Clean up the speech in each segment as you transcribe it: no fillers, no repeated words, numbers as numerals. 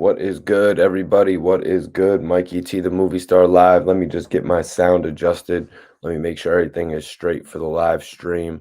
What is good, everybody? What is good? Mikey T, the movie star live. Let me just get my sound adjusted. Let me make sure everything is straight for the live stream.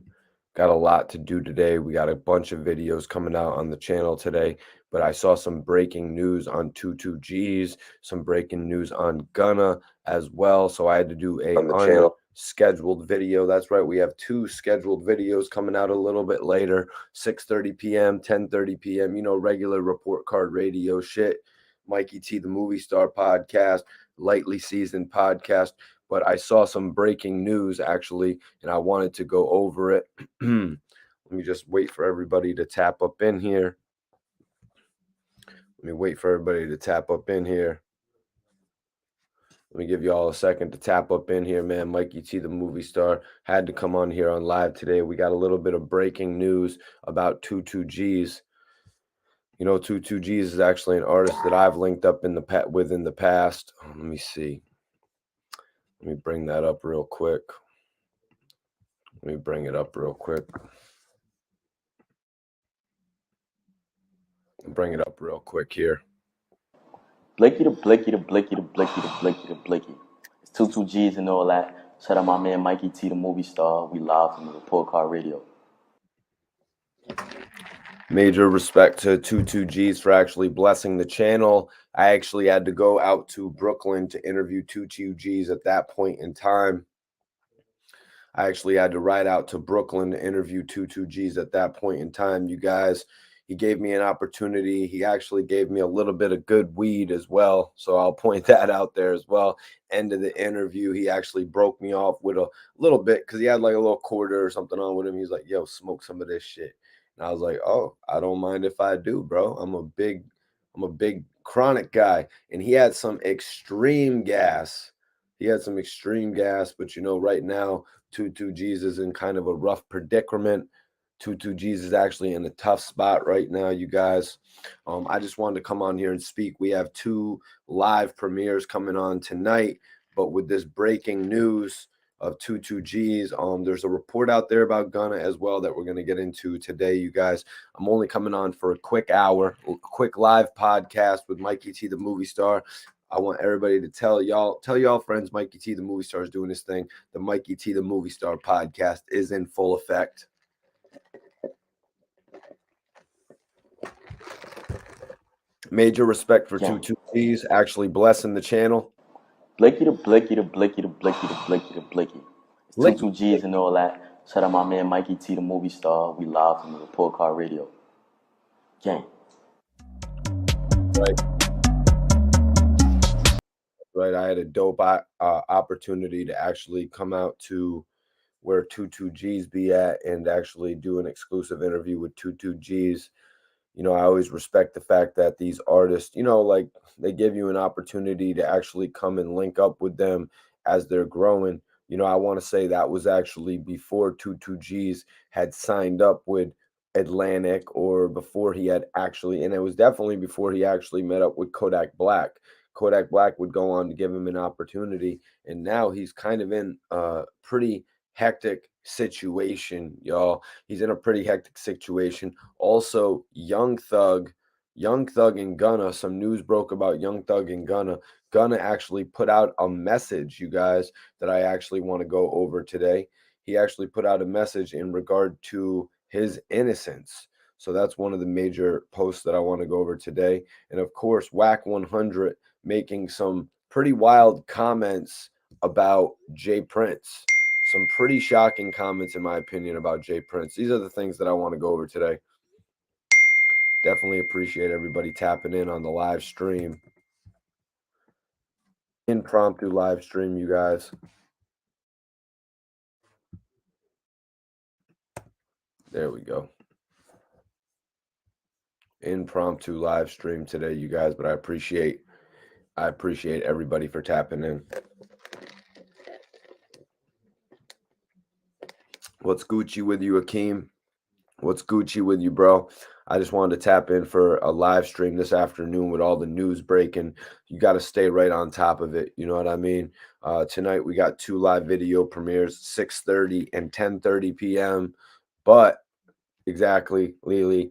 Got a lot to do today. We got a bunch of videos coming out on the channel today, but I saw some breaking news on 22Gs, some breaking news on Gunna as well. So I had to do a on the channel. scheduled video. That's right. We have two scheduled videos coming out a little bit later, 6:30 p.m., 10:30 p.m., regular report card radio shit. Mikey T, the movie star podcast, lightly seasoned podcast. But I saw some breaking news actually, and I wanted to go over it. Let me just wait for everybody to tap up in here. Let me wait for everybody to tap up in here. Let me give you all a second to tap up in here, man. Mikey T, the movie star, had to come on here on live today. We got a little bit of breaking news about 22Gs. 22Gs is actually an artist that I've linked up in the past. Let me see. Let me bring that up real quick. Let me bring it up real quick. Bring it up real quick here. Blicky to Blicky to Blicky to Blicky to Blicky to Blicky. It's 22Gs and all that. Shout out my man Mikey T, the movie star. We live from the report card radio. Major respect to 22Gs for actually blessing the channel. I actually had to go out to Brooklyn to interview 22Gs at that point in time. I actually had to ride out to Brooklyn to interview 22Gs at that point in time, you guys. He gave me an opportunity. He actually gave me a little bit of good weed as well. So I'll point that out there as well. End of the interview, he actually broke me off with a little bit because he had like a little quarter or something on with him. He's like, yo, smoke some of this shit. And I was like, oh, I don't mind if I do, bro. I'm a big chronic guy. And he had some extreme gas. But right now, 22Gs is in kind of a rough predicament. 22Gs is actually in a tough spot right now, you guys. I just wanted to come on here and speak. We have two live premieres coming on tonight, but with this breaking news of 22Gs, there's a report out there about Gunna as well that we're going to get into today, you guys. I'm only coming on for a quick hour, a quick live podcast with Mikey T, the movie star. I want everybody to tell y'all friends, Mikey T, the movie star, is doing this thing. The Mikey T, the movie star podcast is in full effect. Major respect for 22Gs actually blessing the channel. Blicky to Blicky to Blicky to Blicky to Blicky to Blicky. It's 22Gs and all that. Shout out my man Mikey T, the movie star. We live from the report card radio. Gang. Right. I had a dope opportunity to actually come out to where 22Gs be at and actually do an exclusive interview with 22Gs. I always respect the fact that these artists, like they give you an opportunity to actually come and link up with them as they're growing. I want to say that was actually before 22Gs had signed up with Atlantic or before he had actually, and it was definitely before he actually met up with Kodak Black. Kodak Black would go on to give him an opportunity, and now he's kind of in a pretty hectic situation, y'all. He's in a pretty hectic situation. Also, Young Thug and Gunna, some news broke about Young Thug and Gunna. Gunna actually put out a message, you guys, that I actually want to go over today. He actually put out a message in regard to his innocence. So that's one of the major posts that I want to go over today. And of course, Wack 100 making some pretty wild comments about Jay Prince. Some pretty shocking comments, in my opinion, about Jay Prince. These are the things that I want to go over today. Definitely appreciate everybody tapping in on the live stream. Impromptu live stream, you guys. There we go. Impromptu live stream today, you guys, but I appreciate everybody for tapping in. What's Gucci with you, Akeem? What's Gucci with you, bro? I just wanted to tap in for a live stream this afternoon with all the news breaking. You got to stay right on top of it. You know what I mean? Tonight we got two live video premieres, 6:30 and 10:30 p.m. But Exactly, Lily.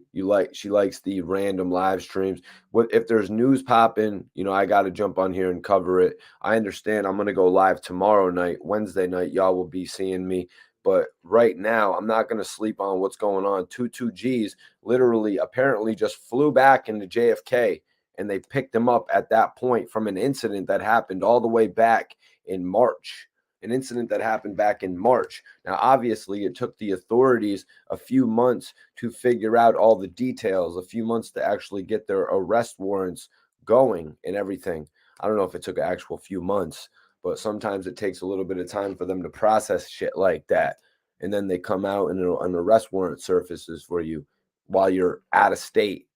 She likes the random live streams. What if there's news popping, I got to jump on here and cover it. I understand I'm going to go live tomorrow night, Wednesday night. Y'all will be seeing me. But right now, I'm not going to sleep on what's going on. 22Gs literally apparently just flew back into JFK, and they picked him up at that point from an incident that happened all the way back in March. An incident that happened back in March. Now, obviously, it took the authorities a few months to figure out all the details, a few months to actually get their arrest warrants going and everything. I don't know if it took an actual few months, but sometimes it takes a little bit of time for them to process shit like that. And then they come out and an arrest warrant surfaces for you while you're out of state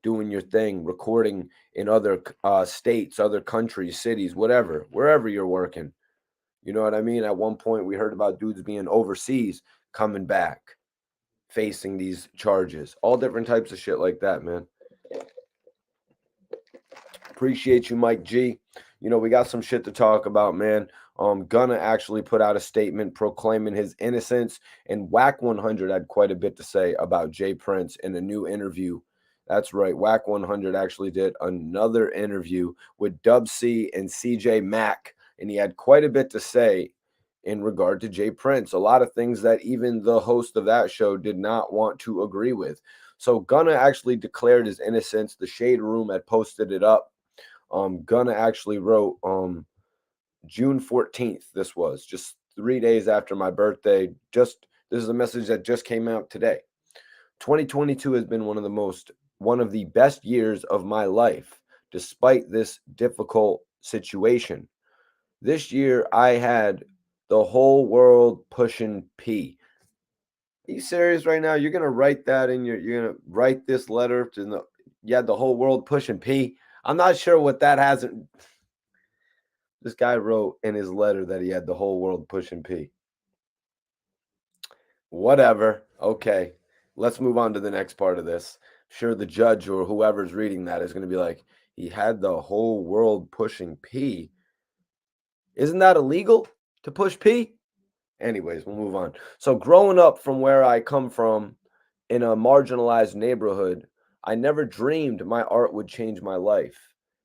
doing your thing, recording in other states, other countries, cities, whatever, wherever you're working. You know what I mean? At one point, we heard about dudes being overseas coming back facing these charges. All different types of shit like that, man. Appreciate you, Mike G. We got some shit to talk about, man. Gunna actually put out a statement proclaiming his innocence, and Wack 100 had quite a bit to say about Jay Prince in a new interview. That's right. Wack 100 actually did another interview with Dub C and CJ Mack, and he had quite a bit to say in regard to Jay Prince. A lot of things that even the host of that show did not want to agree with. So Gunna actually declared his innocence. The Shade Room had posted it up. Gunna actually wrote June 14th. This was just 3 days after my birthday. This is a message that just came out today. 2022 has been one of the best years of my life, despite this difficult situation. This year I had the whole world pushing P. Are you serious right now? You're gonna write that you're gonna write this letter to the whole world pushing P. I'm not sure what that hasn't. This guy wrote in his letter that he had the whole world pushing P. Whatever. Okay. Let's move on to the next part of this. Sure, the judge or whoever's reading that is going to be like, he had the whole world pushing P. Isn't that illegal to push P? Anyways, we'll move on. So, growing up from where I come from in a marginalized neighborhood, I never dreamed my art would change my life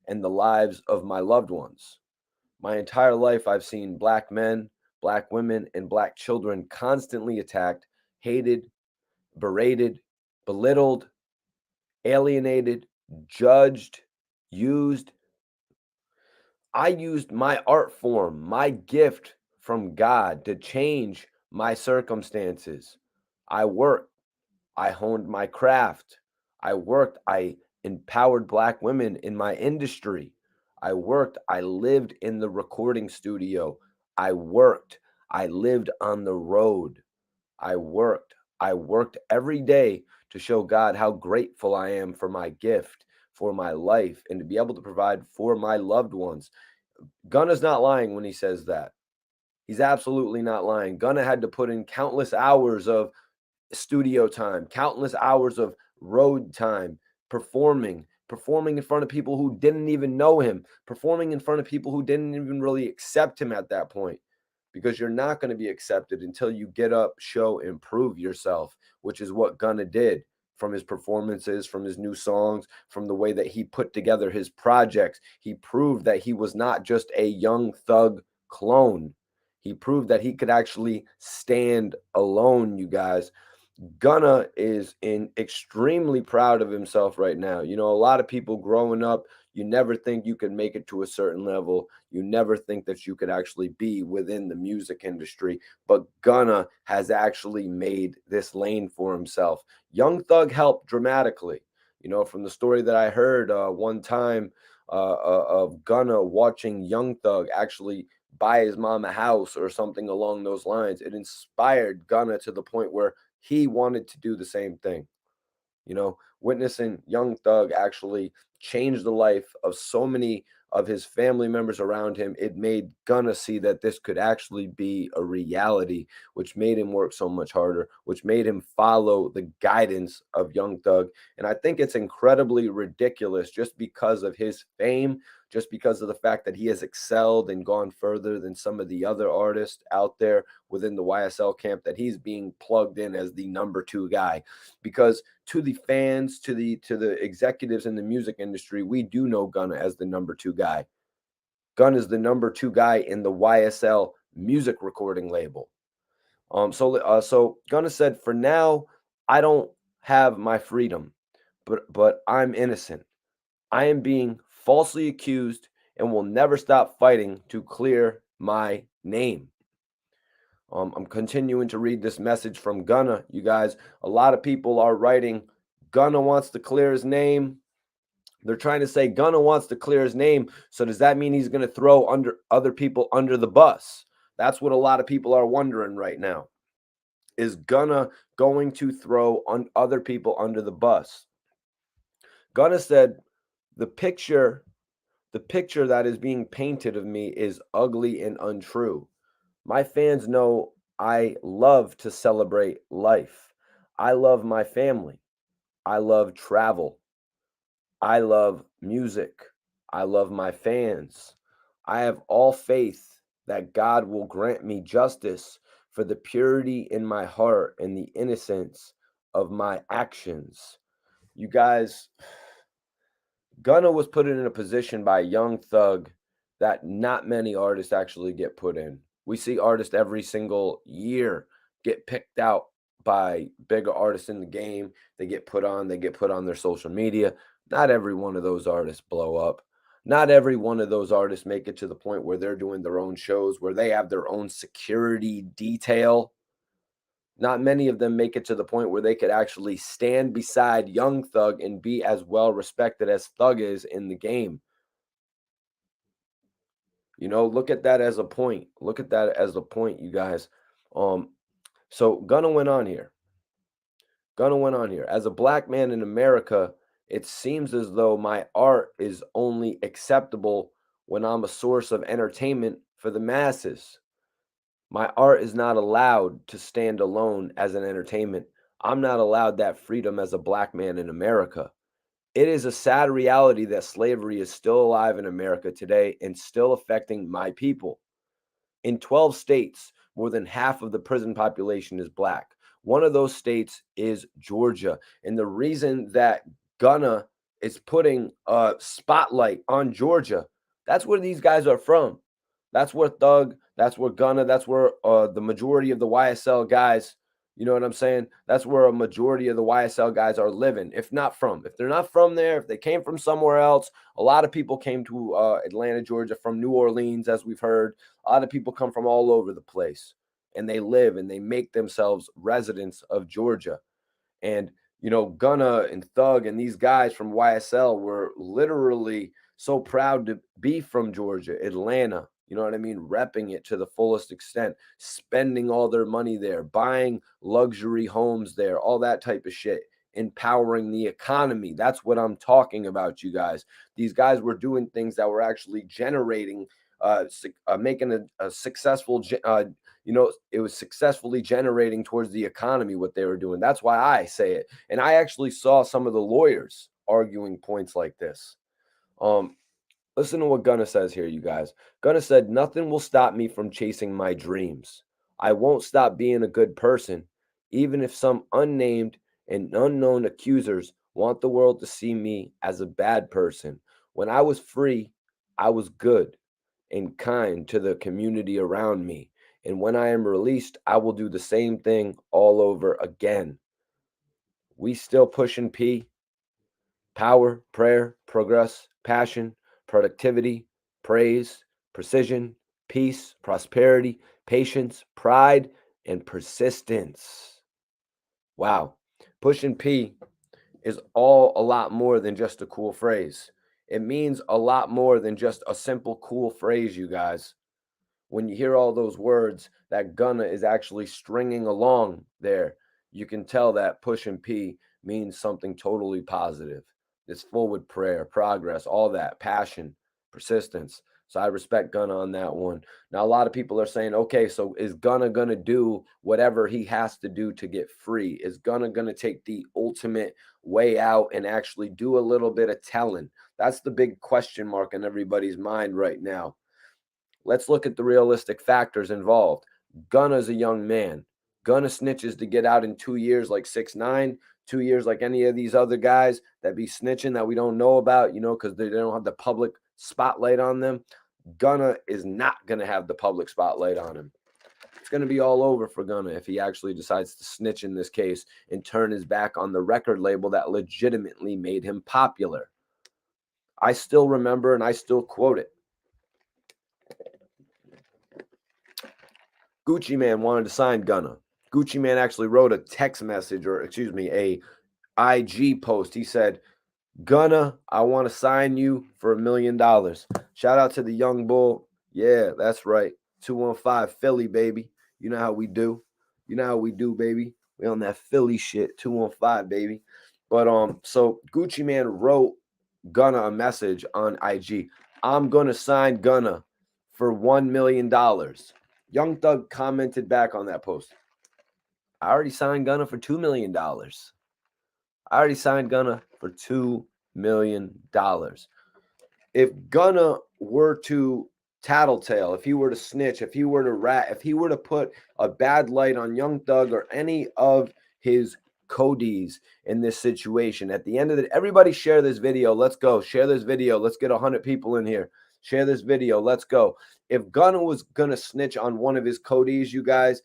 and the lives of my loved ones. My entire life, I've seen Black men, Black women, and Black children constantly attacked, hated, berated, belittled, alienated, judged, used. I used my art form, my gift from God to change my circumstances. I worked, I honed my craft. I empowered Black women in my industry. I lived in the recording studio. I lived on the road. I worked every day to show God how grateful I am for my gift, for my life, and to be able to provide for my loved ones. Gunna's not lying when he says that. He's absolutely not lying. Gunna had to put in countless hours of studio time, countless hours of road time, performing in front of people who didn't even know him, performing in front of people who didn't even really accept him at that point. Because you're not going to be accepted until you get up, show, and prove yourself, which is what Gunna did from his performances, from his new songs, from the way that he put together his projects. He proved that he was not just a young thug clone. He proved that he could actually stand alone, you guys. Gunna is extremely proud of himself right now. A lot of people growing up, you never think you could make it to a certain level. You never think that you could actually be within the music industry. But Gunna has actually made this lane for himself. Young Thug helped dramatically. From the story that I heard one time of Gunna watching Young Thug actually buy his mom a house or something along those lines, it inspired Gunna to the point where he wanted to do the same thing. Witnessing Young Thug actually change the life of so many of his family members around him, it made Gunna see that this could actually be a reality, which made him work so much harder, which made him follow the guidance of Young Thug. And I think it's incredibly ridiculous just because of his fame just because of the fact that he has excelled and gone further than some of the other artists out there within the YSL camp, that he's being plugged in as the number 2 guy. Because to the fans, to the executives in the music industry, we do know Gunna as the number 2 guy. Gunna is the number 2 guy in the YSL music recording label. So Gunna said, for now, I don't have my freedom, but I'm innocent. I am being falsely accused and will never stop fighting to clear my name. I'm continuing to read this message from Gunna. You guys, a lot of people are writing, Gunna wants to clear his name. They're trying to say Gunna wants to clear his name. So does that mean he's going to throw under other people under the bus? That's what a lot of people are wondering right now. Is Gunna going to throw on other people under the bus? Gunna said, the picture that is being painted of me is ugly and untrue. My fans know I love to celebrate life. I love my family. I love travel. I love music. I love my fans. I have all faith that God will grant me justice for the purity in my heart and the innocence of my actions. You guys, Gunna was put in a position by Young Thug that not many artists actually get put in. We see artists every single year get picked out by bigger artists in the game. They get put on their social media. Not every one of those artists blow up. Not every one of those artists make it to the point where they're doing their own shows, where they have their own security detail. Not many of them make it to the point where they could actually stand beside Young Thug and be as well respected as Thug is in the game. Look at that as a point. Look at that as a point, you guys. So Gunna went on here. As a black man in America, it seems as though my art is only acceptable when I'm a source of entertainment for the masses. My art is not allowed to stand alone as an entertainment. I'm not allowed that freedom as a black man in America. It is a sad reality that slavery is still alive in America today and still affecting my people. In 12 states, more than half of the prison population is black. One of those states is Georgia. And the reason that Gunna is putting a spotlight on Georgia, that's where these guys are from. That's where Thug, that's where Gunna, that's where the majority of the YSL guys, you know what I'm saying? That's where a majority of the YSL guys are living. If they're not from there, if they came from somewhere else, a lot of people came to Atlanta, Georgia from New Orleans, as we've heard. A lot of people come from all over the place, and they live and they make themselves residents of Georgia. And Gunna and Thug and these guys from YSL were literally so proud to be from Georgia, Atlanta. You know what I mean? Repping it to the fullest extent, spending all their money there, buying luxury homes there, all that type of shit, empowering the economy. That's what I'm talking about, you guys. These guys were doing things that were actually generating, making a successful, it was successfully generating towards the economy what they were doing. That's why I say it. And I actually saw some of the lawyers arguing points like this. Listen to what Gunna says here, you guys. Gunna said, nothing will stop me from chasing my dreams. I won't stop being a good person, even if some unnamed and unknown accusers want the world to see me as a bad person. When I was free, I was good and kind to the community around me. And when I am released, I will do the same thing all over again. We still pushing P. Power, prayer, progress, passion, productivity, praise, precision, peace, prosperity, patience, pride, and persistence. Wow. Pushing P is a lot more than just a cool phrase. It means a lot more than just a simple cool phrase, you guys. When you hear all those words that Gunna is actually stringing along there, you can tell that pushing P means something totally positive. It's full with prayer, progress, all that, passion, persistence. So I respect Gunna on that one. Now, a lot of people are saying, okay, so is Gunna going to do whatever he has to do to get free? Is Gunna going to take the ultimate way out and actually do a little bit of telling? That's the big question mark in everybody's mind right now. Let's look at the realistic factors involved. Gunna's a young man. Gunna snitches to get out in 2 years like 6ix9ine, 2 years like any of these other guys that be snitching that we don't know about, because they don't have the public spotlight on them. Gunna is not going to have the public spotlight on him. It's going to be all over for Gunna if he actually decides to snitch in this case and turn his back on the record label that legitimately made him popular. I still remember and I still quote it. Gucci Mane wanted to sign Gunna. Gucci Mane actually wrote a text message, or excuse me, a IG post. He said, Gunna, I want to sign you for $1 million. Shout out to the young bull. Yeah, that's right. 215 Philly, baby. You know how we do. You know how we do, baby. We on that Philly shit. 215, baby. But so Gucci Mane wrote Gunna a message on IG. I'm gonna sign Gunna for $1 million. Young Thug commented back on that post. I already signed Gunna for $2 million. I already signed Gunna for $2 million. If Gunna were to tattletale, if he were to snitch, if he were to rat, if he were to put a bad light on Young Thug or any of his Codies in this situation, at the end of it, everybody share this video. Let's go. Share this video. Let's get 100 people in here. Share this video. Let's go. If Gunna was going to snitch on one of his Codies, you guys,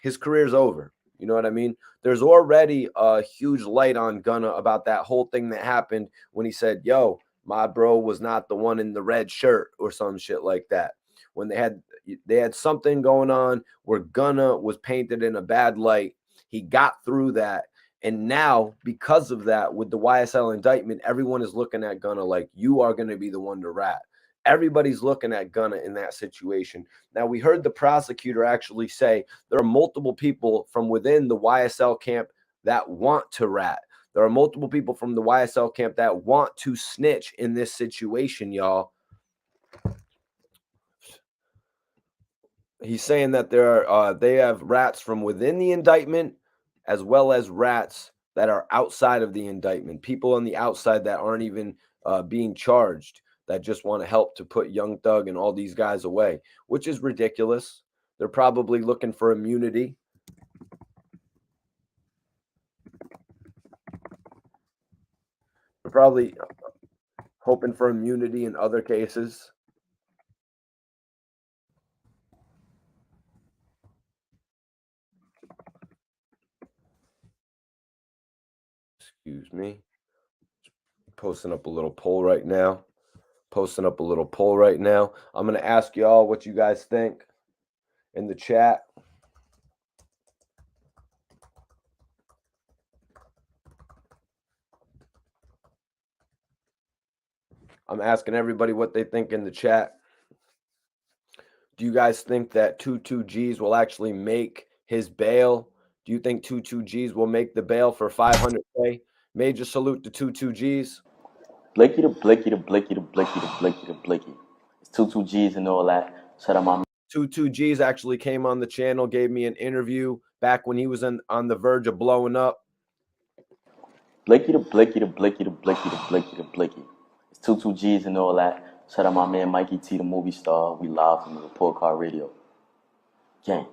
his career's over. You know what I mean? There's already a huge light on Gunna about that whole thing that happened when he said, yo, my bro was not the one in the red shirt or some shit like that. When they had something going on where Gunna was painted in a bad light. He got through that. And now, because of that, with the YSL indictment, everyone is looking at Gunna like, you are going to be the one to rat. Everybody's looking at Gunna in that situation. Now, we heard the prosecutor actually say there are multiple people from within the YSL camp that want to rat. There are multiple people from the YSL camp that want to snitch in this situation, y'all. He's saying that they have rats from within the indictment as well as rats that are outside of the indictment, people on the outside that aren't even being charged, that just want to help to put Young Thug and all these guys away, which is ridiculous. They're probably looking for immunity. They're probably hoping for immunity in other cases. Excuse me. Posting up a little poll right now. I'm going to ask y'all what you guys think in the chat. I'm asking everybody what they think in the chat. Do you guys think that 22G's will actually make his bail? Do you think 22G's will make the bail for 500K? Major salute to 22G's. Blicky to blicky to blicky to blicky to blicky to blicky. It's 22G's and all that. Shout out my 22G's actually came on the channel, gave me an interview back when he was on the verge of blowing up. blicky to blicky to blicky to blicky to blicky to blicky. It's 22G's and all that. Shout out my man Mikey T, the movie star. We live from the Report Card Radio. Gang.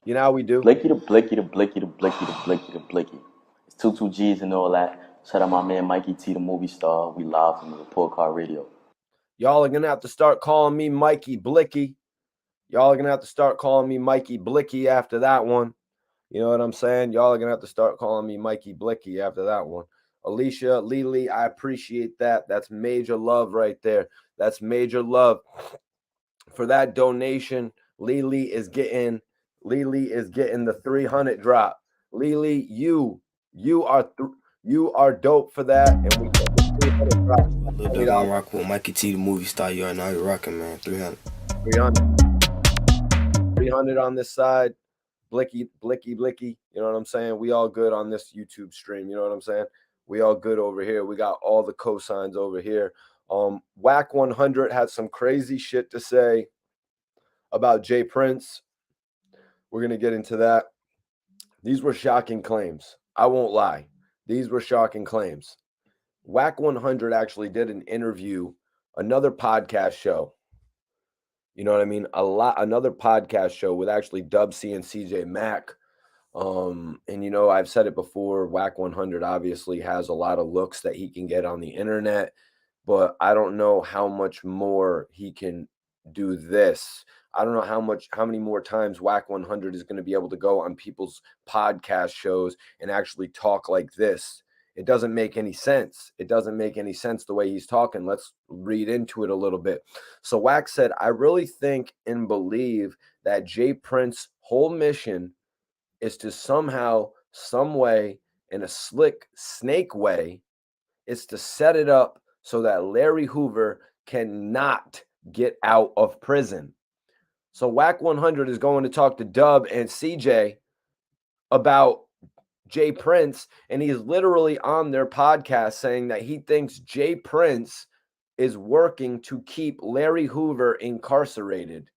You know how we do? Blicky to blicky to blicky to blicky to blicky to blicky. It's 22G's and all that. Shout out my man Mikey T, the movie star. We live from the Report Card Radio. Y'all are going to have to start calling me Mikey Blicky. Y'all are going to have to start calling me Mikey Blicky after that one. You know what I'm saying? Y'all are going to have to start calling me Mikey Blicky after that one. Alicia, Lily, I appreciate that. That's major love right there. That's major love. For that donation, Lily is getting the 300 drop. Lily, you are dope for that. And we get the 300 drop. Little dog on rock with Mikey T, the movie star. You are now you're rocking, man. 300. 300 on this side. Blicky. You know what I'm saying? We all good on this YouTube stream. You know what I'm saying? We all good over here. We got all the cosigns over here. Wack 100 had some crazy shit to say about Jay Prince. We're gonna get into that. These were shocking claims. I won't lie. These were shocking claims. Wack 100 actually did an interview, another podcast show. You know what I mean? Another podcast show with actually Dub C and CJ Mack. And I've said it before, Wack 100 obviously has a lot of looks that he can get on the internet, but I don't know how much more he can do this. I don't know how many more times Wack 100 is going to be able to go on people's podcast shows and actually talk like this. It doesn't make any sense. It doesn't make any sense the way he's talking. Let's read into it a little bit. So Wack said, I really think and believe that Jay Prince's whole mission is to somehow, some way, in a slick snake way, is to set it up so that Larry Hoover cannot get out of prison. So Wack 100 is going to talk to Dub and CJ about Jay Prince, and he's literally on their podcast saying that he thinks Jay Prince is working to keep Larry Hoover incarcerated.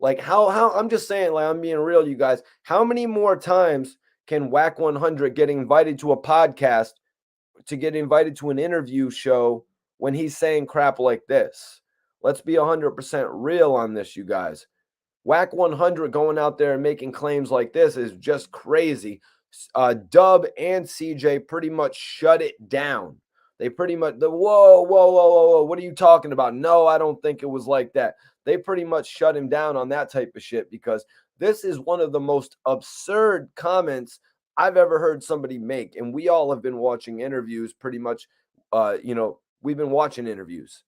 Like how I'm just saying, like I'm being real, you guys. How many more times can Wack 100 get invited to a podcast, to get invited to an interview show when he's saying crap like this? Let's be 100% real on this, you guys. Wack 100 going out there and making claims like this is just crazy. Dub and CJ pretty much shut it down. They pretty much, whoa, what are you talking about? No, I don't think it was like that. They pretty much shut him down on that type of shit, because this is one of the most absurd comments I've ever heard somebody make. And we all have been watching interviews pretty much. We've been watching interviews.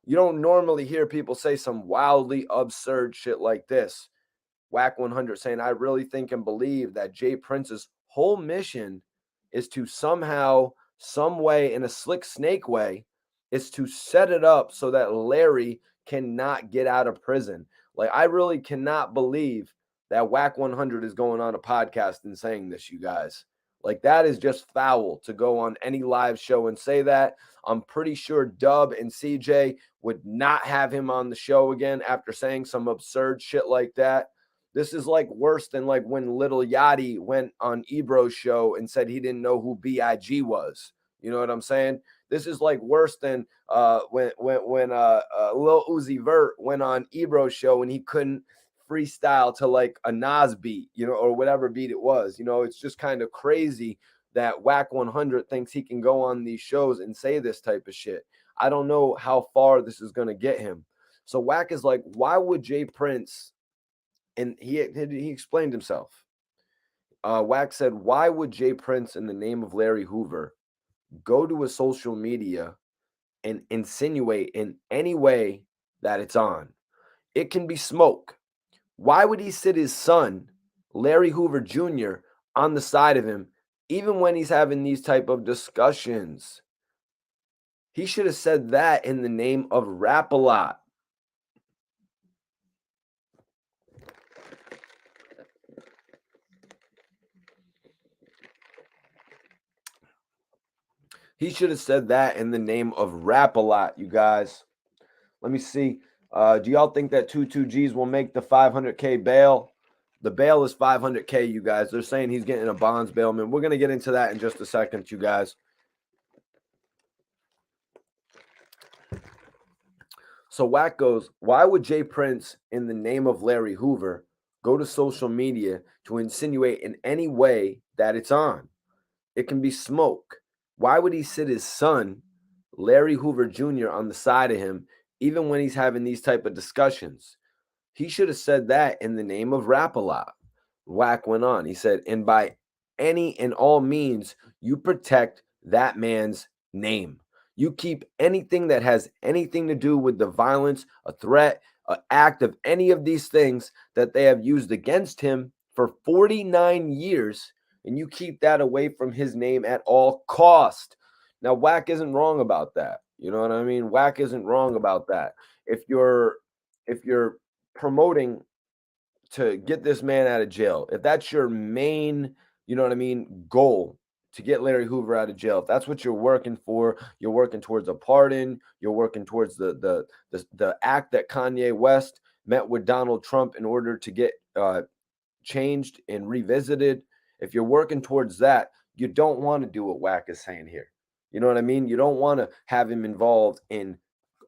You don't normally hear people say some wildly absurd shit like this. Wack 100 saying, I really think and believe that Jay Prince's whole mission is to somehow, some way, in a slick snake way, is to set it up so that Larry cannot get out of prison. Like, I really cannot believe that Wack 100 is going on a podcast and saying this, you guys. Like, that is just foul to go on any live show and say that. I'm pretty sure Dub and CJ would not have him on the show again after saying some absurd shit like that. This is like worse than like when Lil Yachty went on Ebro's show and said he didn't know who B.I.G. was. You know what I'm saying? This is like worse than when Lil Uzi Vert went on Ebro's show and he couldn't freestyle to like a Nas beat, or whatever beat it was. It's just kind of crazy that Wack 100 thinks he can go on these shows and say this type of shit. I don't know how far this is going to get him. So Wack is like, why would Jay Prince? And he explained himself. Wack said, why would Jay Prince, in the name of Larry Hoover, go to a social media and insinuate in any way that it's on? It can be smoke. Why would he sit his son, Larry Hoover Jr., on the side of him, even when he's having these type of discussions? He should have said that in the name of Rap-A-Lot. He should have said that in the name of Rap-A-Lot, you guys. Let me see. Do y'all think that 22Gs will make the 500K bail? The bail is 500K, you guys. They're saying he's getting a bonds bailment. We're going to get into that in just a second, you guys. So Wack goes, why would Jay Prince, in the name of Larry Hoover, go to social media to insinuate in any way that it's on? It can be smoke. Why would he sit his son, Larry Hoover Jr., on the side of him, even when he's having these type of discussions? He should have said that in the name of Rap-A-Lot. Wack went on. He said, and by any and all means, you protect that man's name. You keep anything that has anything to do with the violence, a threat, an act of any of these things that they have used against him for 49 years, and you keep that away from his name at all cost. Now, Wack isn't wrong about that. You know what I mean? Wack isn't wrong about that. If you're promoting to get this man out of jail, if that's your main, goal, to get Larry Hoover out of jail. If that's what you're working for, you're working towards a pardon, you're working towards the act that Kanye West met with Donald Trump in order to get changed and revisited. If you're working towards that, you don't want to do what Wack is saying here. You know what I mean? You don't want to have him involved in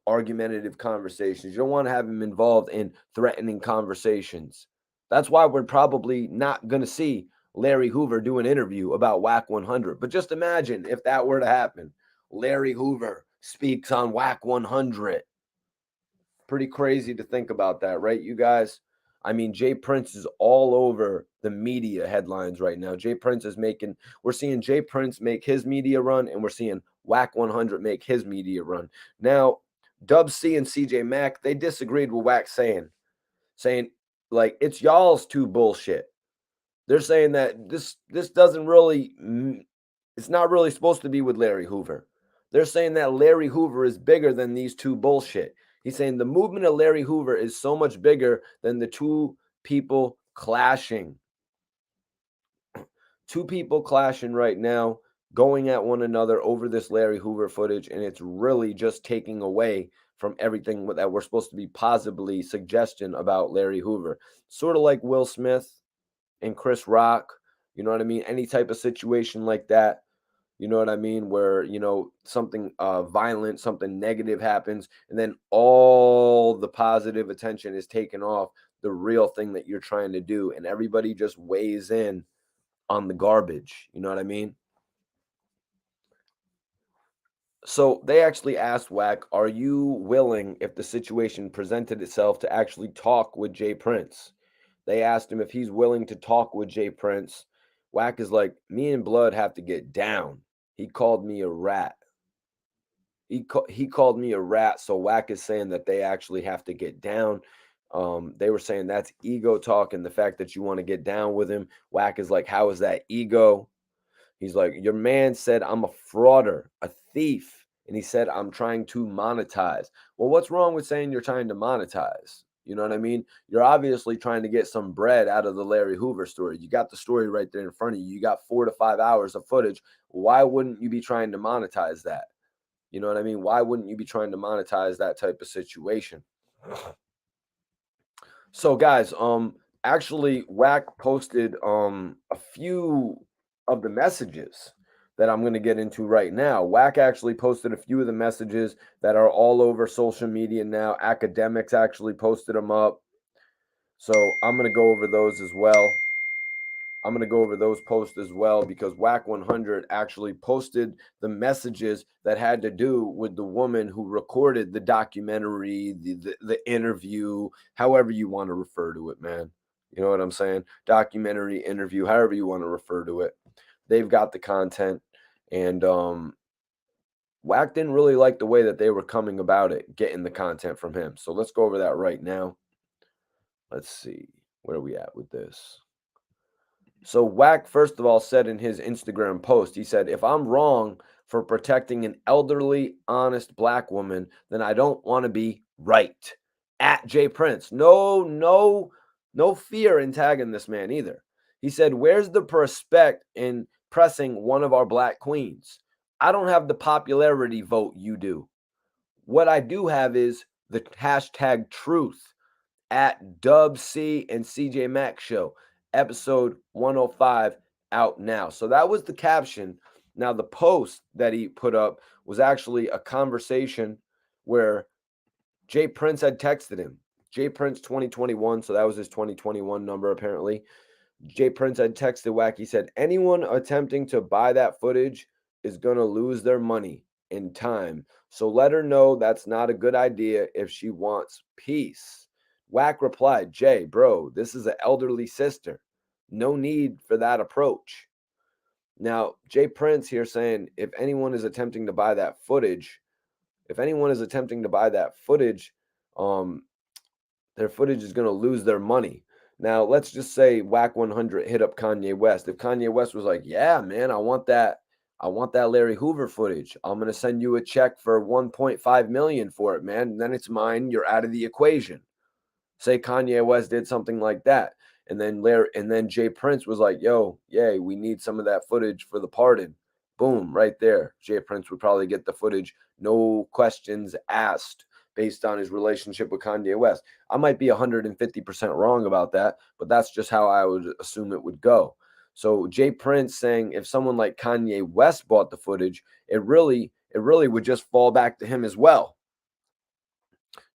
argumentative conversations. You don't want to have him involved in threatening conversations. That's why we're probably not going to see Larry Hoover do an interview about Wack 100. But just imagine if that were to happen. Larry Hoover speaks on Wack 100. Pretty crazy to think about that, right, you guys? I mean, Jay Prince is all over the media headlines right now. We're seeing Jay Prince make his media run, and we're seeing Wack 100 make his media run. Now, Dub C and CJ Mack, they disagreed with Wack saying like, it's y'all's too bullshit. They're saying that this doesn't really, it's not really supposed to be with Larry Hoover. They're saying that Larry Hoover is bigger than these two bullshit. He's saying the movement of Larry Hoover is so much bigger than the two people clashing. Two people clashing right now, going at one another over this Larry Hoover footage, and it's really just taking away from everything that we're supposed to be positively suggestion about Larry Hoover. Sort of like Will Smith and Chris Rock, you know what I mean? Any type of situation like that, you know what I mean? Where, something violent, something negative happens, and then all the positive attention is taken off the real thing that you're trying to do, and everybody just weighs in on the garbage. You know what I mean? So they actually asked Wack, are you willing, if the situation presented itself, to actually talk with Jay Prince? They asked him if he's willing to talk with Jay Prince. Wack is like, me and Blood have to get down. He called me a rat. He called me a rat. So Wack is saying that they actually have to get down. They were saying that's ego talk, and the fact that you want to get down with him. Wack is like, how is that ego? He's like, your man said I'm a frauder, a thief. And he said, I'm trying to monetize. Well, what's wrong with saying you're trying to monetize? You know what I mean? You're obviously trying to get some bread out of the Larry Hoover story. You got the story right there in front of you. You got 4 to 5 hours of footage. Why wouldn't you be trying to monetize that? You know what I mean? Why wouldn't you be trying to monetize that type of situation? So guys, actually Wack posted a few of the messages that I'm going to get into right now. Wack actually posted a few of the messages that are all over social media now. Academics actually posted them up. So I'm going to go over those as well. I'm going to go over those posts as well, because Wack 100 actually posted the messages that had to do with the woman who recorded the documentary, the interview, however you want to refer to it, man. You know what I'm saying? Documentary, interview, however you want to refer to it. They've got the content, and Wack didn't really like the way that they were coming about it, getting the content from him. So let's go over that right now. Let's see. Where are we at with this? So Wack, first of all, said in his Instagram post, he said, if I'm wrong for protecting an elderly, honest black woman, then I don't want to be right. At Jay Prince. No fear in tagging this man either. He said, where's the respect in pressing one of our black queens? I don't have the popularity vote you do. What I do have is the hashtag truth. At Dub C and CJ Mack Show, episode 105, out now. So that was the caption. Now, the post that he put up was actually a conversation where Jay Prince had texted him. Jay Prince 2021, so that was his 2021 number apparently. Jay Prince had texted Wack. He said, anyone attempting to buy that footage is going to lose their money and time. So let her know that's not a good idea if she wants peace. Wack replied, Jay, bro, this is an elderly sister. No need for that approach. Now, Jay Prince here saying, if anyone is attempting to buy that footage, their footage is going to lose their money. Now, let's just say Wack 100 hit up Kanye West. If Kanye West was like, yeah, man, I want that Larry Hoover footage. I'm going to send you a check for 1.5 million for it, man. And then it's mine. You're out of the equation. Say Kanye West did something like that. And then Jay Prince was like, yo, yay, we need some of that footage for the pardon. Boom, right there. Jay Prince would probably get the footage, no questions asked, based on his relationship with Kanye West. I might be 150% wrong about that, but that's just how I would assume it would go. So Jay Prince saying if someone like Kanye West bought the footage, it really would just fall back to him as well.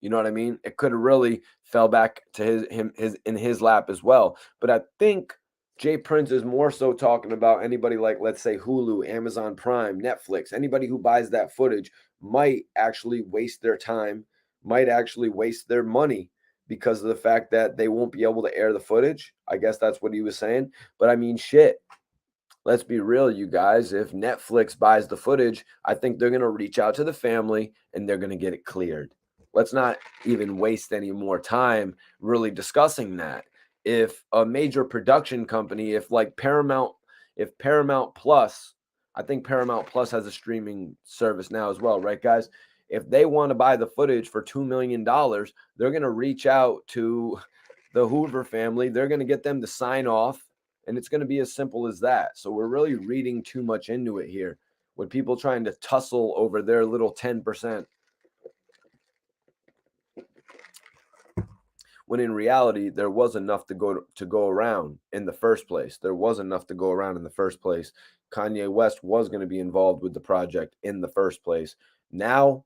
You know what I mean? It could have really fell back to his lap as well. But I think Jay Prince is more so talking about anybody like, let's say, Hulu, Amazon Prime, Netflix. Anybody who buys that footage might actually waste their time, might actually waste their money because of the fact that they won't be able to air the footage. I guess that's what he was saying. But I mean, shit. Let's be real, you guys. If Netflix buys the footage, I think they're going to reach out to the family and they're going to get it cleared. Let's not even waste any more time really discussing that. If a major production company, if Paramount Plus, I think Paramount Plus has a streaming service now as well, right, guys? If they want to buy the footage for $2 million, they're going to reach out to the Hoover family. They're going to get them to sign off, and it's going to be as simple as that. So we're really reading too much into it here with people trying to tussle over their little 10%. When in reality, there was enough to go around in the first place. There was enough to go around in the first place. Kanye West was going to be involved with the project in the first place. Now,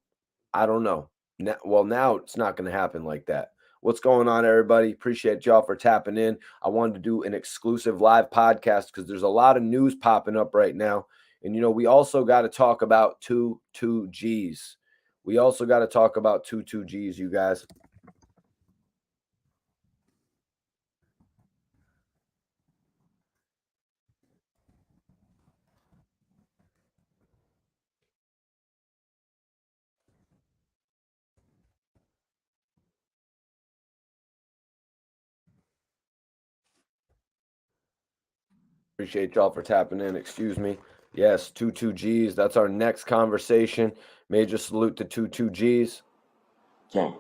I don't know. Now it's not going to happen like that. What's going on, everybody? Appreciate y'all for tapping in. I wanted to do an exclusive live podcast because there's a lot of news popping up right now. And, we also got to talk about 22Gs. We also got to talk about 22Gs, you guys. Appreciate y'all for tapping in. Excuse me. Yes, 22Gs. That's our next conversation. Major salute to 22Gs. Gang.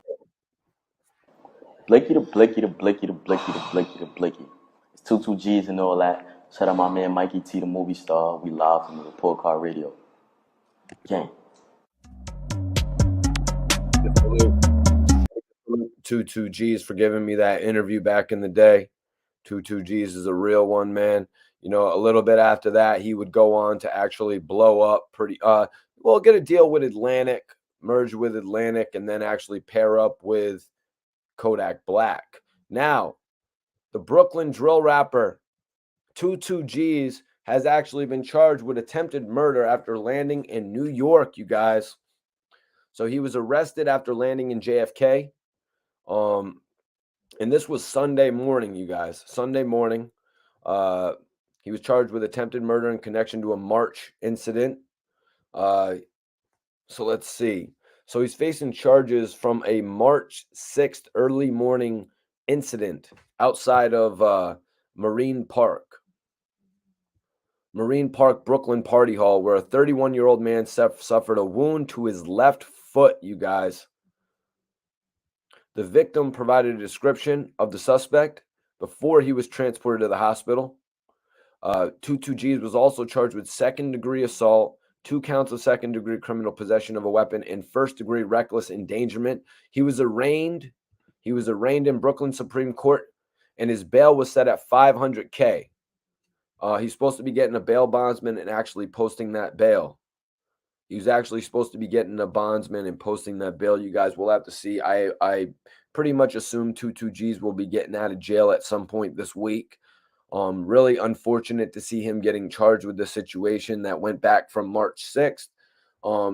Blicky to Blicky to Blicky to Blicky to Blicky to Blicky. It's 22Gs and all that. Shout out my man Mikey T, the movie star. We live from the Report Card Radio. Gang. 22Gs for giving me that interview back in the day. 22Gs is a real one, man. A little bit after that, he would go on to actually blow up get a deal with Atlantic, merge with Atlantic, and then actually pair up with Kodak Black. Now, the Brooklyn drill rapper 22Gs has actually been charged with attempted murder after landing in New York, you guys. So he was arrested after landing in JFK. And this was Sunday morning, you guys. Sunday morning. He was charged with attempted murder in connection to a March incident. So let's see. So he's facing charges from a March 6th early morning incident outside of Marine Park, Brooklyn Party Hall, where a 31-year-old man suffered a wound to his left foot, you guys. The victim provided a description of the suspect before he was transported to the hospital. 22Gs was also charged with second-degree assault, 2 counts of second-degree criminal possession of a weapon, and first-degree reckless endangerment. He was arraigned in Brooklyn Supreme Court, and his bail was set at $500K. He's supposed to be getting a bail bondsman and actually posting that bail. He was actually supposed to be getting a bondsman and posting that bail. You guys will have to see. I pretty much assume 22Gs will be getting out of jail at some point this week. Really unfortunate to see him getting charged with the situation that went back from March 6th.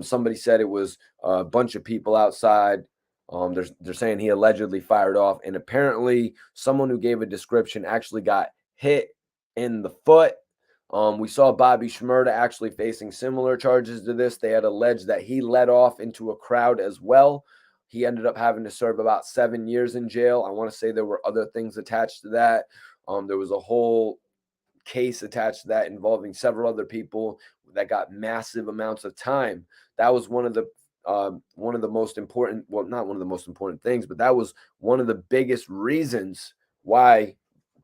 Somebody said it was a bunch of people outside. They're saying he allegedly fired off, and apparently someone who gave a description actually got hit in the foot. We saw Bobby Shmurda actually facing similar charges to this. They had alleged that he led off into a crowd as well. He ended up having to serve about 7 years in jail. I want to say there were other things attached to that. There was a whole case attached to that involving several other people that got massive amounts of time. That was one of the most important, well, not one of the most important things, but that was one of the biggest reasons why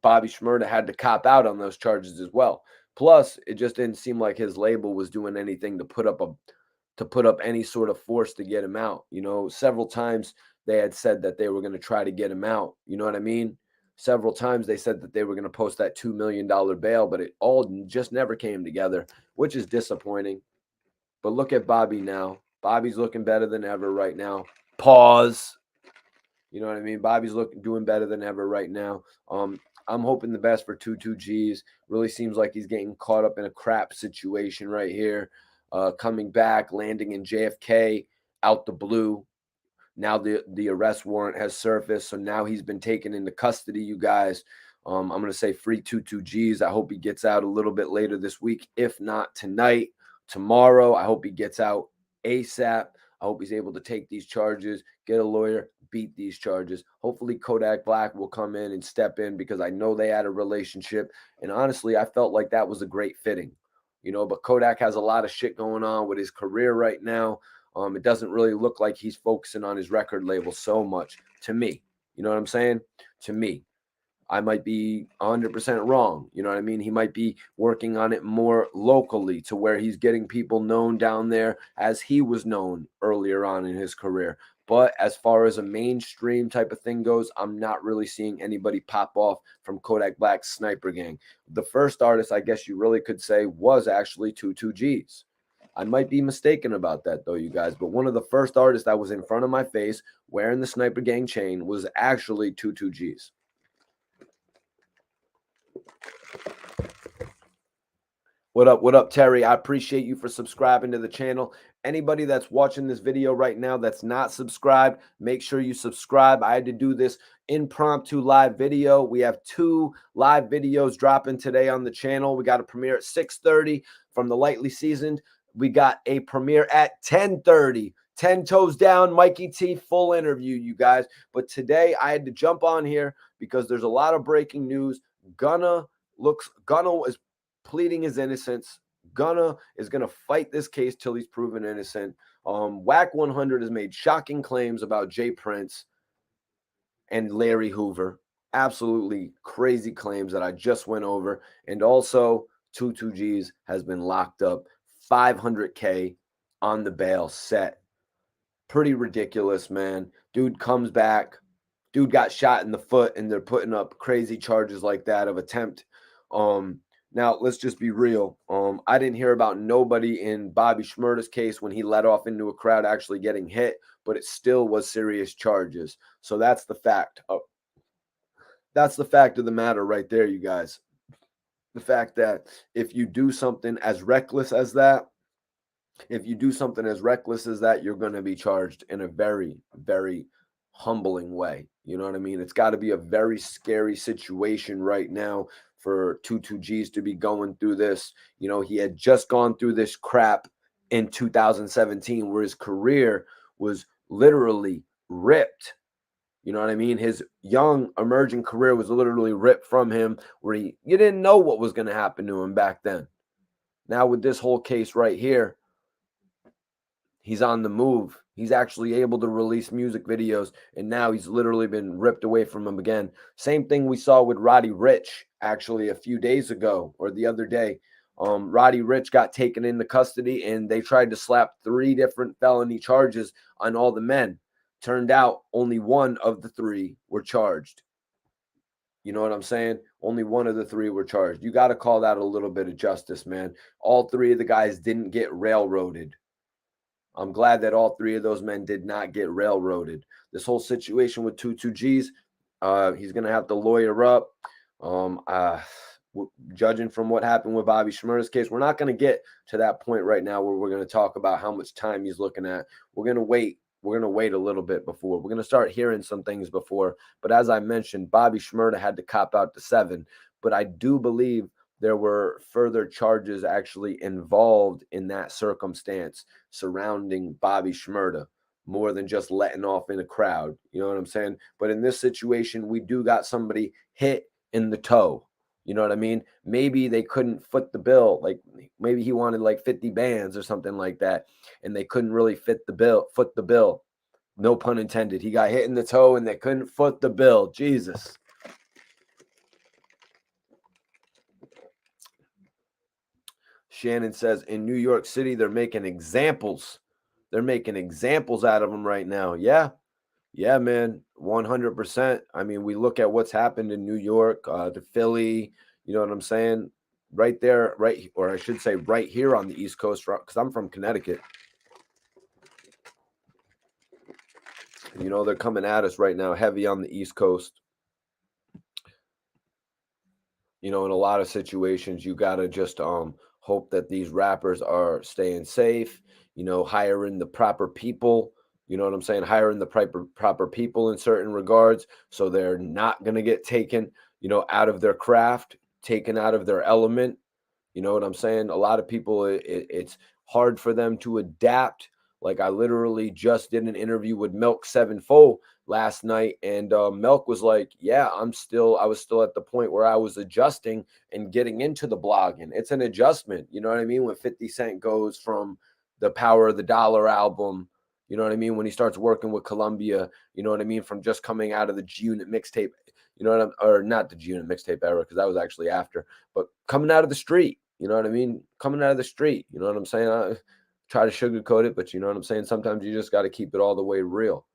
Bobby Shmurda had to cop out on those charges as well. Plus, it just didn't seem like his label was doing anything to put up any sort of force to get him out. You know, several times they had said that they were going to try to get him out. You know what I mean? Several times they said that they were going to post that $2 million bail, but it all just never came together, which is disappointing. But look at Bobby now. Bobby's looking better than ever right now. Pause. You know what I mean? Bobby's doing better than ever right now. I'm hoping the best for 22G's. Really seems like he's getting caught up in a crap situation right here. Coming back, landing in JFK out the blue. Now the arrest warrant has surfaced, so now he's been taken into custody, you guys. I'm going to say free 22G's. I hope he gets out a little bit later this week, if not tonight, tomorrow. I hope he gets out ASAP. I hope he's able to take these charges, get a lawyer, beat these charges. Hopefully Kodak Black will come in and step in because I know they had a relationship. And honestly, I felt like that was a great fitting, you know, but Kodak has a lot of shit going on with his career right now. It doesn't really look like he's focusing on his record label so much to me. You know what I'm saying? To me. I might be 100% wrong. You know what I mean? He might be working on it more locally to where he's getting people known down there as he was known earlier on in his career. But as far as a mainstream type of thing goes, I'm not really seeing anybody pop off from Kodak Black's Sniper Gang. The first artist, I guess you really could say, was actually 22G's. I might be mistaken about that, though, you guys. But one of the first artists that was in front of my face wearing the Sniper Gang chain was actually 22G's. What up, Terry? I appreciate you for subscribing to the channel. Anybody that's watching this video right now that's not subscribed, make sure you subscribe. I had to do this impromptu live video. We have 2 live videos dropping today on the channel. We got a premiere at 6:30 from the Lightly Seasoned. We got a premiere at 10:30. 10 Toes Down, Mikey T, full interview, you guys. But today I had to jump on here because there's a lot of breaking news. Gunna is pleading his innocence. Gunna is going to fight this case till he's proven innocent. Wack 100 has made shocking claims about Jay Prince and Larry Hoover. Absolutely crazy claims that I just went over. And also, 22G's has been locked up. $500K on the bail set. Pretty ridiculous, man. Dude comes back. Dude got shot in the foot, and they're putting up crazy charges like that of attempt. Now, let's just be real. I didn't hear about nobody in Bobby Shmurda's case when he let off into a crowd actually getting hit, but it still was serious charges. So that's the fact. That's the fact of the matter right there, you guys. The fact that if you do something as reckless as that, you're going to be charged in a very, very humbling way. You know what I mean? It's got to be a very scary situation right now for 22G's to be going through this. You know, he had just gone through this crap in 2017 where his career was literally ripped. You know what I mean? His young emerging career was literally ripped from him where you didn't know what was going to happen to him back then. Now with this whole case right here, he's on the move. He's actually able to release music videos, and now he's literally been ripped away from him again. Same thing we saw with Roddy Ricch actually a few days ago or the other day. Roddy Ricch got taken into custody, and they tried to slap 3 different felony charges on all the men. Turned out only 1 of the 3 were charged. You know what I'm saying? Only 1 of the 3 were charged. You got to call that a little bit of justice, man. All 3 of the guys didn't get railroaded. I'm glad that all 3 of those men did not get railroaded. This whole situation with 22G's, he's going to have to lawyer up. Judging from what happened with Bobby Shmurda's case, we're not going to get to that point right now where we're going to talk about how much time he's looking at. We're going to wait. We're going to wait a little bit before. We're going to start hearing some things before. But as I mentioned, Bobby Shmurda had to cop out to 7. But I do believe there were further charges actually involved in that circumstance surrounding Bobby Shmurda, more than just letting off in a crowd. You know what I'm saying? But in this situation, we do got somebody hit in the toe. You know what I mean? Maybe they couldn't foot the bill. Like maybe he wanted like 50 bands or something like that, and they couldn't really foot the bill. No pun intended. He got hit in the toe and they couldn't foot the bill. Jesus. Shannon says in New York City, they're making examples. They're making examples out of them right now. Yeah. Yeah, man. 100%. I mean, we look at what's happened in New York, to Philly, you know what I'm saying? Right there, right, or I should say right here on the East Coast, because I'm from Connecticut. You know, they're coming at us right now heavy on the East Coast. You know, in a lot of situations, you got to just hope that these rappers are staying safe, you know, hiring the proper people, you know what I'm saying? Hiring the proper people in certain regards so they're not going to get taken, you know, out of their craft, taken out of their element. You know what I'm saying? A lot of people, it's hard for them to adapt. Like I literally just did an interview with Milk Sevenfold last night, and Milk was like, "Yeah, I was still at the point where I was adjusting and getting into the blogging. It's an adjustment, you know what I mean? When 50 Cent goes from the Power of the Dollar album, you know what I mean? When he starts working with Columbia, you know what I mean? From just coming out of the G Unit mixtape, you know what I'm, or not the G Unit mixtape era because that was actually after, but coming out of the street." You know what I mean? Coming out of the street. You know what I'm saying? I try to sugarcoat it, but you know what I'm saying? Sometimes you just got to keep it all the way real.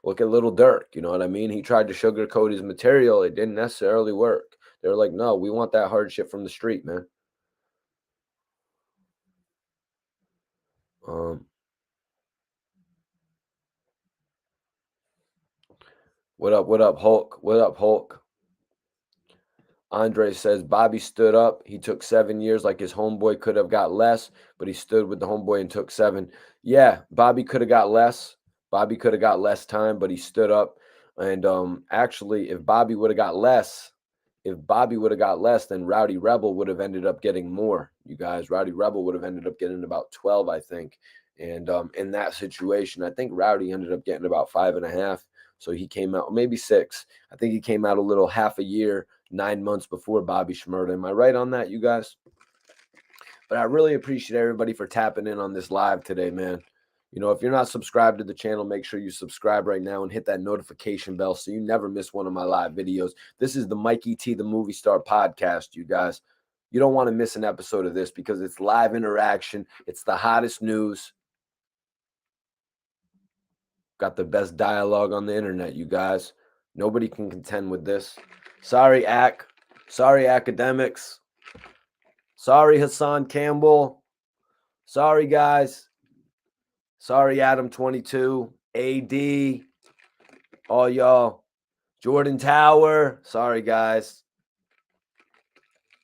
Look at Little Dirk. You know what I mean? He tried to sugarcoat his material. It didn't necessarily work. They're like, no, we want that hard shit from the street, man. What up? What up, Hulk? What up, Hulk? Andre says Bobby stood up. He took 7 years, like his homeboy could have got less, but he stood with the homeboy and took 7. Yeah, Bobby could have got less. Bobby could have got less time, but he stood up. And actually, if Bobby would have got less, then Rowdy Rebel would have ended up getting more. You guys, Rowdy Rebel would have ended up getting about 12, I think. And in that situation, I think Rowdy ended up getting about 5.5. So he came out maybe 6. I think he came out a little half a year, 9 months before Bobby Shmurda. Am I right on that, you guys? But I really appreciate everybody for tapping in on this live today, man. You know, if you're not subscribed to the channel, make sure you subscribe right now and hit that notification bell so you never miss one of my live videos. This is the Mikey T, the Movie Star podcast, you guys. You don't want to miss an episode of this because it's live interaction. It's the hottest news. Got the best dialogue on the internet, you guys. Nobody can contend with this. Sorry, Ack. Sorry, academics. Sorry, Hassan Campbell. Sorry, guys. Sorry, Adam 22, AD, all y'all. Jordan Tower. Sorry, guys.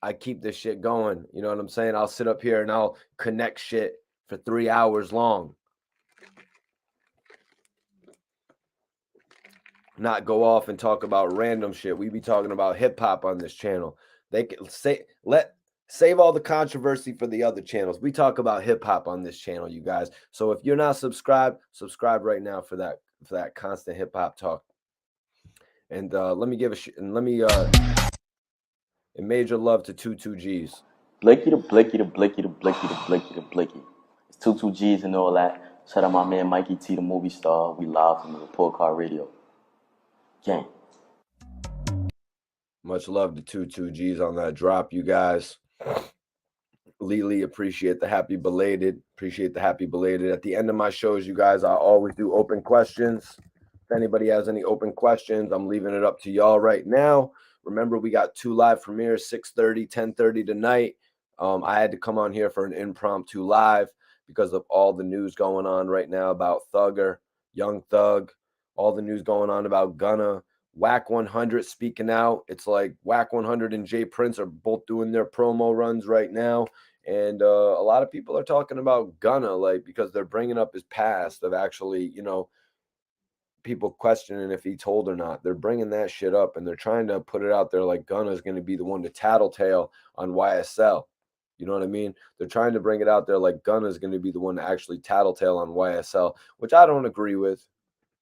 I keep this shit going. You know what I'm saying? I'll sit up here and I'll connect shit for 3 hours long. Not go off and talk about random shit. We be talking about hip hop on this channel. They can save all the controversy for the other channels. We talk about hip hop on this channel, you guys. So if you're not subscribed, subscribe right now for that constant hip hop talk. And let me give a major love to 22Gs. Blicky to blicky to blicky to blicky to blicky to blicky. It's 22Gs and all that. Shout out my man Mikey T, the movie star. We live from the Report Card Radio. Gang. Much love to 22Gs on that drop, you guys. Lily, appreciate the happy belated. Appreciate the happy belated. At the end of my shows, you guys, I always do open questions. If anybody has any open questions, I'm leaving it up to y'all right now. Remember, we got 2 live premieres, 6:30, 10:30 tonight. I had to come on here for an impromptu live because of all the news going on right now about Thugger, Young Thug, all the news going on about Gunna. Wack 100 speaking out. It's like Wack 100 and Jay Prince are both doing their promo runs right now. And a lot of people are talking about Gunna, like, because they're bringing up his past of actually, you know, people questioning if he told or not. They're bringing that shit up and they're trying to put it out there like Gunna is going to be the one to tattletale on YSL. You know what I mean? They're trying to bring it out there like Gunna is going to be the one to actually tattletale on YSL, which I don't agree with.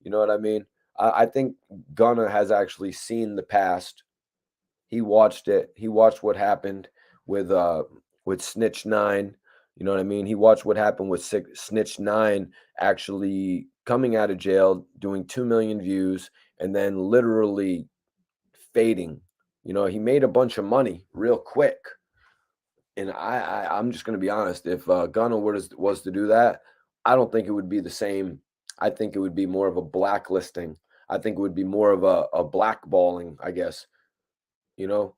You know what I mean? I think Gunna has actually seen the past. He watched it. He watched what happened with Snitch 9. You know what I mean? He watched what happened with Snitch 9 actually coming out of jail, doing 2 million views, and then literally fading. You know, he made a bunch of money real quick. And I'm just going to be honest. If Gunna was to do that, I don't think it would be the same. I think it would be more of a blacklisting. I think it would be more of a blackballing, I guess. You know,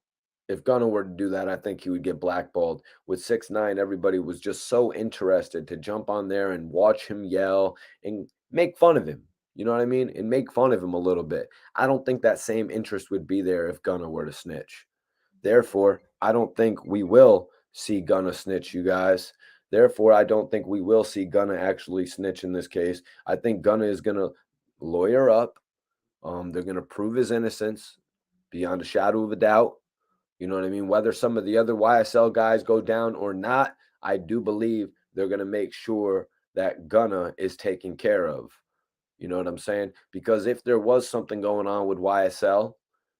if Gunna were to do that, I think he would get blackballed. With 6ix9ine, everybody was just so interested to jump on there and watch him yell and make fun of him. You know what I mean? And make fun of him a little bit. I don't think that same interest would be there if Gunna were to snitch. Therefore, I don't think we will see Gunna snitch, you guys. Therefore, I don't think we will see Gunna actually snitch in this case. I think Gunna is going to lawyer up. They're going to prove his innocence beyond a shadow of a doubt. You know what I mean? Whether some of the other YSL guys go down or not, I do believe they're going to make sure that Gunna is taken care of. You know what I'm saying? Because if there was something going on with YSL,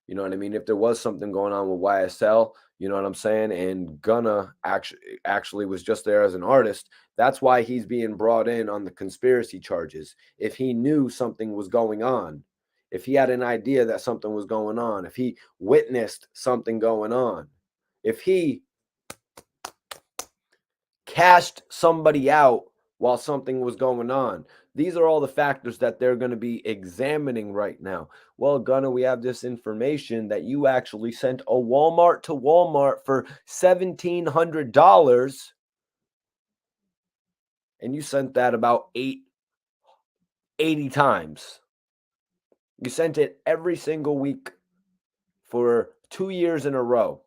you know what I mean? If there was something going on with YSL, you know what I'm saying? And Gunna actually was just there as an artist. That's why he's being brought in on the conspiracy charges. If he knew something was going on, if he had an idea that something was going on, if he witnessed something going on, if he cashed somebody out while something was going on. These are all the factors that they're going to be examining right now. Well, Gunna, we have this information that you actually sent a Walmart to Walmart for $1,700, and you sent that about 80 times. You sent it every single week for 2 years in a row.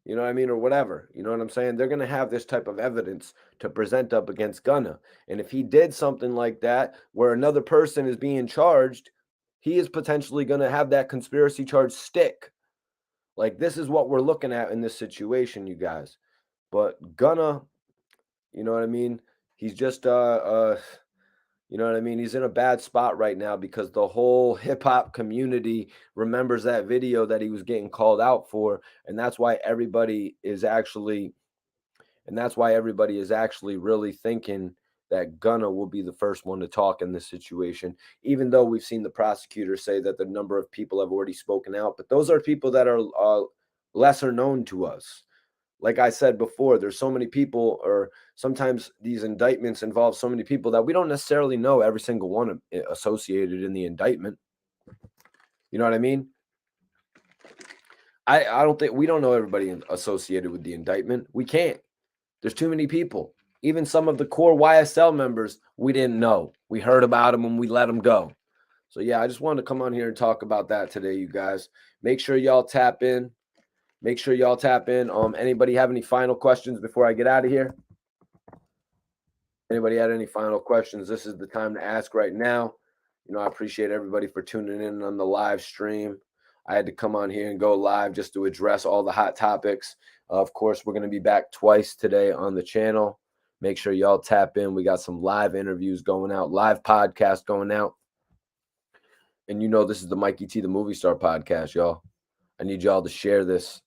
You know what I mean? Or whatever. You know what I'm saying? They're going to have this type of evidence to present up against Gunna. And if he did something like that where another person is being charged, he is potentially going to have that conspiracy charge stick. Like, this is what we're looking at in this situation, you guys. But Gunna, you know what I mean? He's just you know what I mean? He's in a bad spot right now because the whole hip hop community remembers that video that he was getting called out for. And that's why everybody is actually really thinking that Gunna will be the first one to talk in this situation, even though we've seen the prosecutor say that the number of people have already spoken out. But those are people that are lesser known to us. Like I said before, there's so many people, or sometimes these indictments involve so many people that we don't necessarily know every single one associated in the indictment. You know what I mean? I don't think we don't know everybody associated with the indictment. We can't. There's too many people. Even some of the core YSL members, we didn't know. We heard about them and we let them go. So yeah, I just wanted to come on here and talk about that today, you guys. Make sure y'all tap in. Anybody have any final questions before I get out of here? Anybody had any final questions? This is the time to ask right now. You know, I appreciate everybody for tuning in on the live stream. I had to come on here and go live just to address all the hot topics. Of course, we're going to be back twice today on the channel. Make sure y'all tap in. We got some live interviews going out, live podcast going out. And you know, this is the Mikey T, the Movie Star podcast, y'all. I need y'all to share this.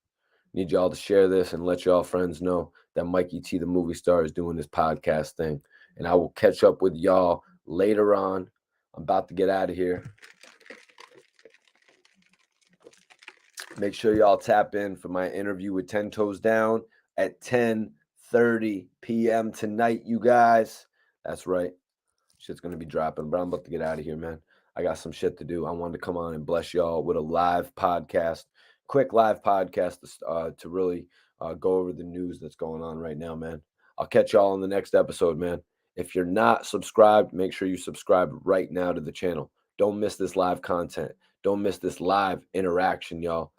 And let y'all friends know that Mikey T, the Movie Star, is doing this podcast thing. And I will catch up with y'all later on. I'm about to get out of here. Make sure y'all tap in for my interview with 10 Toes Down at 10:30 p.m. tonight, you guys. That's right. Shit's going to be dropping, but I'm about to get out of here, man. I got some shit to do. I wanted to come on and bless y'all with a live podcast, quick live podcast to really go over the news that's going on right now, man. I'll catch y'all on the next episode, man. If you're not subscribed, make sure you subscribe right now to the channel. Don't miss this live content. Don't miss this live interaction, y'all.